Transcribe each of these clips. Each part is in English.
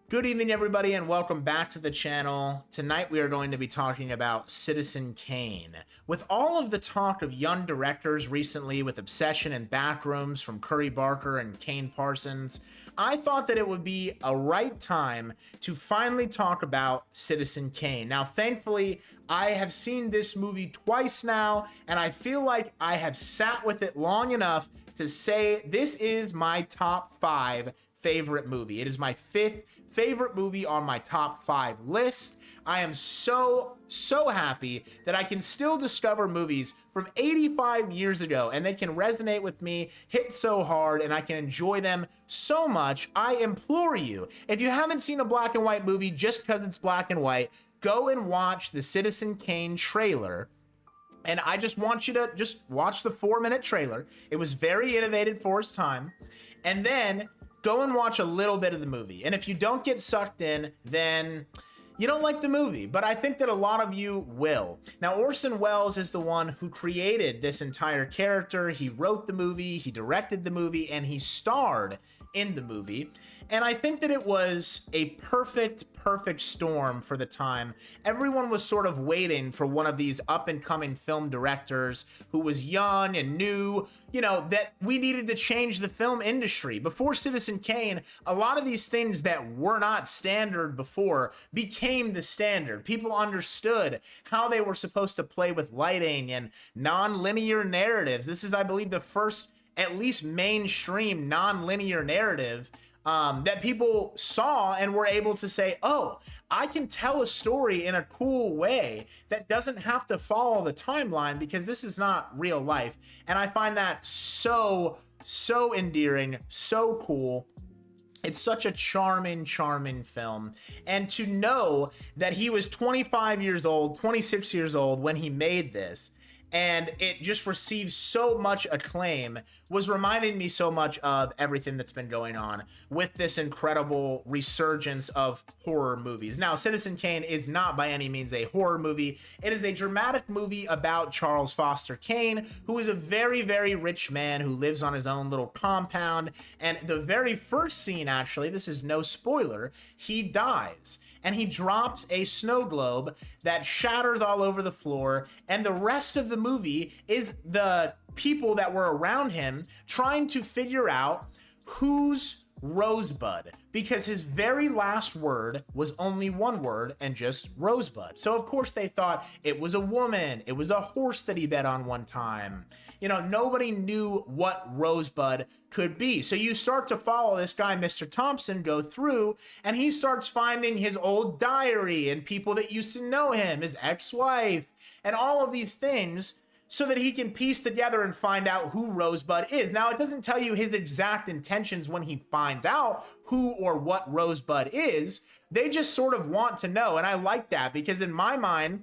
Good evening, everybody, and welcome back to the channel. Tonight we are going to be talking about Citizen Kane. With all of the talk of young directors recently with Obsession and Backrooms from Curry Barker and Kane Parsons, I thought that it would be a right time to finally talk about Citizen Kane. Now, thankfully, I have seen this movie twice now, and I feel like I have sat with it long enough to say this is my top 5 favorite movie. It is my 5th favorite movie on my top 5 list. I am so happy that I can still discover movies from 85 years ago and they can resonate with me, hit so hard, and I can enjoy them so much. I implore you, if you haven't seen a black and white movie just because it's black and white, go and watch the Citizen Kane trailer. And I just want you to just watch the 4-minute trailer. It was very innovative for its time. And then go and watch a little bit of the movie. And if you don't get sucked in, then you don't like the movie. But I think that a lot of you will. Now, Orson Welles is the one who created this entire character. He wrote the movie, he directed the movie, and he starred in the movie. And I think that it was a perfect storm for the time. Everyone was sort of waiting for one of these up-and-coming film directors who was young and new, you know, that we needed to change the film industry. Before Citizen Kane, a lot of these things that were not standard before became the standard. People understood how they were supposed to play with lighting and non-linear narratives. This is, I believe, the first at least mainstream non-linear narrative that people saw and were able to say, oh, I can tell a story in a cool way that doesn't have to follow the timeline because this is not real life. And I find that so endearing, so cool. It's such a charming film. And to know that he was 25 years old, 26 years old when he made this, and it just received so much acclaim, was reminding me so much of everything that's been going on with this incredible resurgence of horror movies. Now, Citizen Kane is not by any means a horror movie. It is a dramatic movie about Charles Foster Kane, who is a very rich man who lives on his own little compound. And the very first scene, actually, this is no spoiler, he dies. And he drops a snow globe that shatters all over the floor. And the rest of the movie is the people that were around him trying to figure out who's Rosebud, because his very last word was only one word and just Rosebud. So of course they thought it was a woman, it was a horse that he bet on one time. You know, nobody knew what Rosebud could be. So you start to follow this guy, Mr. Thompson, go through, and he starts finding his old diary and people that used to know him, his ex-wife, and all of these things, so that he can piece together and find out who Rosebud is. Now, it doesn't tell you his exact intentions when he finds out who or what Rosebud is. They just sort of want to know, and I like that because in my mind,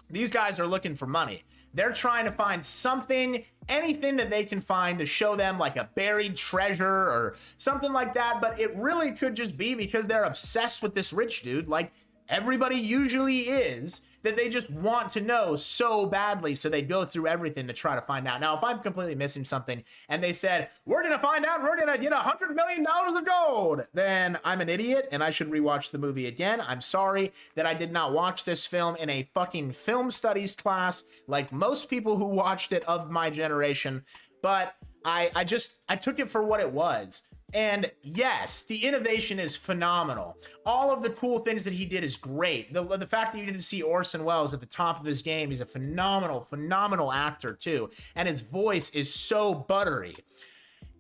these guys are looking for money. They're trying to find something, anything that they can find to show them, like a buried treasure or something like that, but it really could just be because they're obsessed with this rich dude, like everybody usually is, that they just want to know so badly, so they go through everything to try to find out. Now, if I'm completely missing something and they said, we're gonna find out, we're gonna get $100 million of gold, then I'm an idiot and I should rewatch the movie again. I'm sorry that I did not watch this film in a fucking film studies class like most people who watched it of my generation, but I took it for what it was. And yes, the innovation is phenomenal. All of the cool things that he did is great. The fact that you get to see Orson Welles at the top of his game, he's a phenomenal actor too. And his voice is so buttery.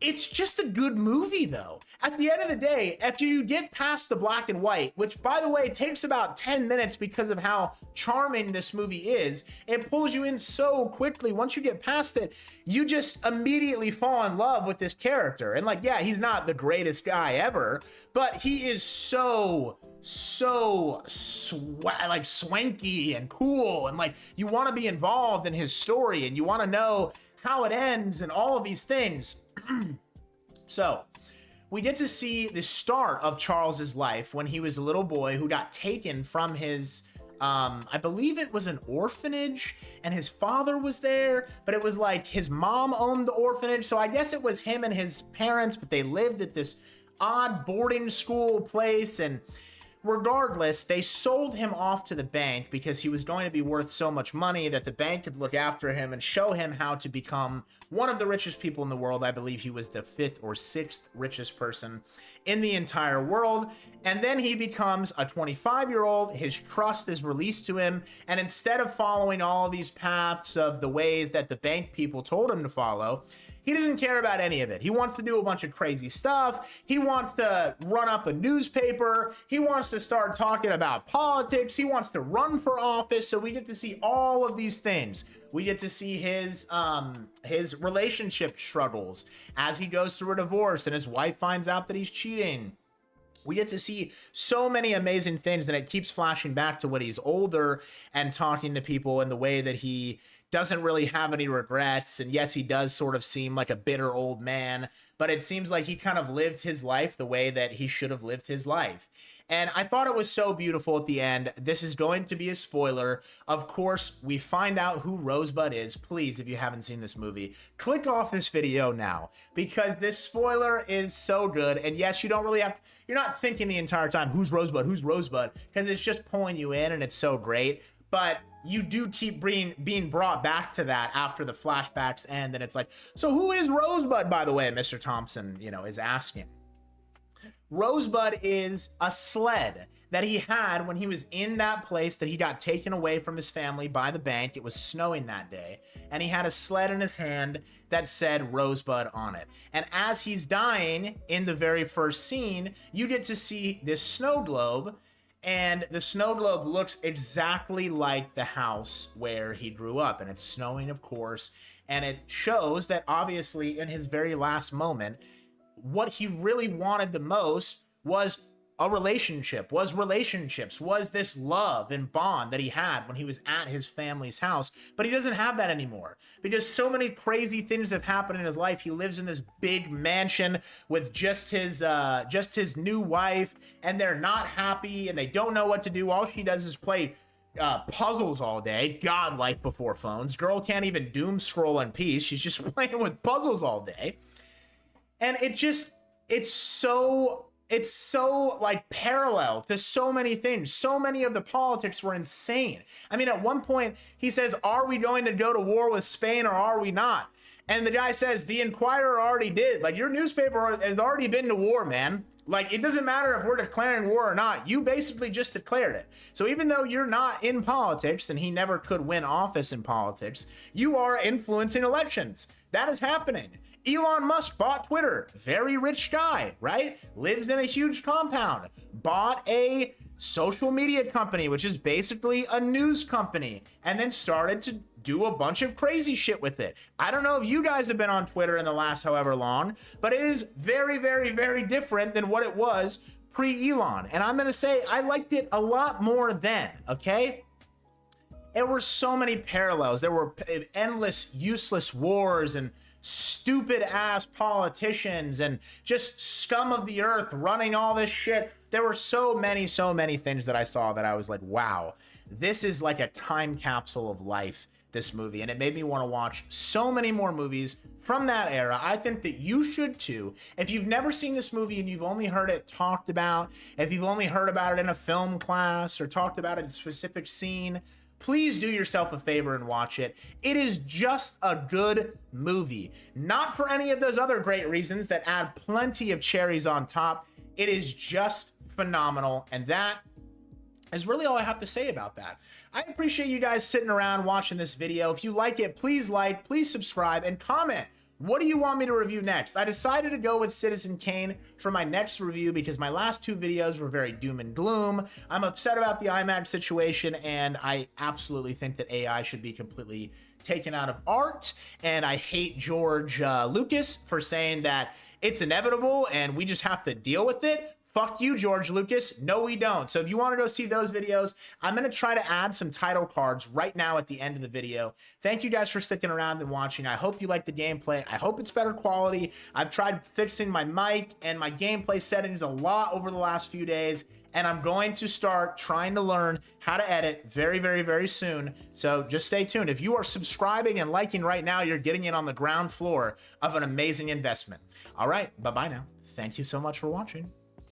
It's just a good movie, though. At the end of the day, after you get past the black and white, which, by the way, takes about 10 minutes because of how charming this movie is, it pulls you in so quickly. Once you get past it, you just immediately fall in love with this character. And, like, yeah, he's not the greatest guy ever, but he is so swanky and cool. And, like, you want to be involved in his story and you want to know how it ends and all of these things. So we get to see the start of Charles's life when he was a little boy who got taken from his I believe it was an orphanage, and his father was there, but it was like his mom owned the orphanage, so I guess it was him and his parents, but they lived at this odd boarding school place. And regardless, they sold him off to the bank because he was going to be worth so much money that the bank could look after him and show him how to become one of the richest people in the world. I believe he was the 5th or 6th richest person in the entire world. And then he becomes a 25-year-old. His trust is released to him. And instead of following all these paths of the ways that the bank people told him to follow, he doesn't care about any of it. He wants to do a bunch of crazy stuff. He wants to run up a newspaper. He wants to start talking about politics. He wants to run for office. So we get to see all of these things. We get to see his relationship struggles as he goes through a divorce and his wife finds out that he's cheating. We get to see so many amazing things, and it keeps flashing back to when he's older and talking to people in the way that he doesn't really have any regrets. And yes, he does sort of seem like a bitter old man, but it seems like he kind of lived his life the way that he should have lived his life. And I thought it was so beautiful at the end. This is going to be a spoiler. Of course, we find out who Rosebud is. Please, if you haven't seen this movie, click off this video now, because this spoiler is so good. And yes, you don't really have, you're not thinking the entire time, who's Rosebud, because it's just pulling you in and it's so great. But you do keep being brought back to that after the flashbacks end. And it's like, so who is Rosebud, by the way? Mr. Thompson, is asking. Rosebud is a sled that he had when he was in that place that he got taken away from his family by the bank. It was snowing that day, and he had a sled in his hand that said Rosebud on it. And as he's dying in the very first scene, you get to see this snow globe, and the snow globe looks exactly like the house where he grew up, and it's snowing, of course, and it shows that obviously in his very last moment, what he really wanted the most was a relationship, was relationships, was this love and bond that he had when he was at his family's house. But he doesn't have that anymore because so many crazy things have happened in his life. He lives in this big mansion with just his new wife, and they're not happy and they don't know what to do. All she does is play puzzles all day. God, life before phones. Girl can't even doom scroll in peace. She's just playing with puzzles all day. And it's so like parallel to so many things. So many of the politics were insane. I mean, at one point he says, are we going to go to war with Spain or are we not? And the guy says, the Inquirer already did. Like, your newspaper has already been to war, man. Like, it doesn't matter if we're declaring war or not. You basically just declared it. So even though you're not in politics, and he never could win office in politics, you are influencing elections. That is happening. Elon Musk bought Twitter. Very rich guy, right? Lives in a huge compound. Bought a social media company, which is basically a news company, and then started to do a bunch of crazy shit with it. I don't know if you guys have been on Twitter in the last however long, but it is very, very, very different than what it was pre-Elon. And I'm going to say I liked it a lot more then, okay? There were so many parallels. There were endless, useless wars and stupid ass politicians and just scum of the earth running all this shit. There were so many things that I saw that I was like, wow, this is like a time capsule of life, this movie. And it made me want to watch so many more movies from that era. I think that you should too. If you've never seen this movie and you've only heard it talked about, if you've only heard about it in a film class or talked about it in a specific scene, please do yourself a favor and watch it. It is just a good movie. Not for any of those other great reasons that add plenty of cherries on top. It is just phenomenal. And that is really all I have to say about that. I appreciate you guys sitting around watching this video. If you like it, please like, please subscribe, and comment. What do you want me to review next? I decided to go with Citizen Kane for my next review because my last two videos were very doom and gloom. I'm upset about the IMAX situation, and I absolutely think that AI should be completely taken out of art. And I hate George Lucas for saying that it's inevitable and we just have to deal with it. Fuck you, George Lucas. No, we don't. So if you want to go see those videos, I'm going to try to add some title cards right now at the end of the video. Thank you guys for sticking around and watching. I hope you like the gameplay. I hope it's better quality. I've tried fixing my mic and my gameplay settings a lot over the last few days, and I'm going to start trying to learn how to edit very, very, very soon. So just stay tuned. If you are subscribing and liking right now, you're getting in on the ground floor of an amazing investment. All right, bye-bye now. thank you so much for watching.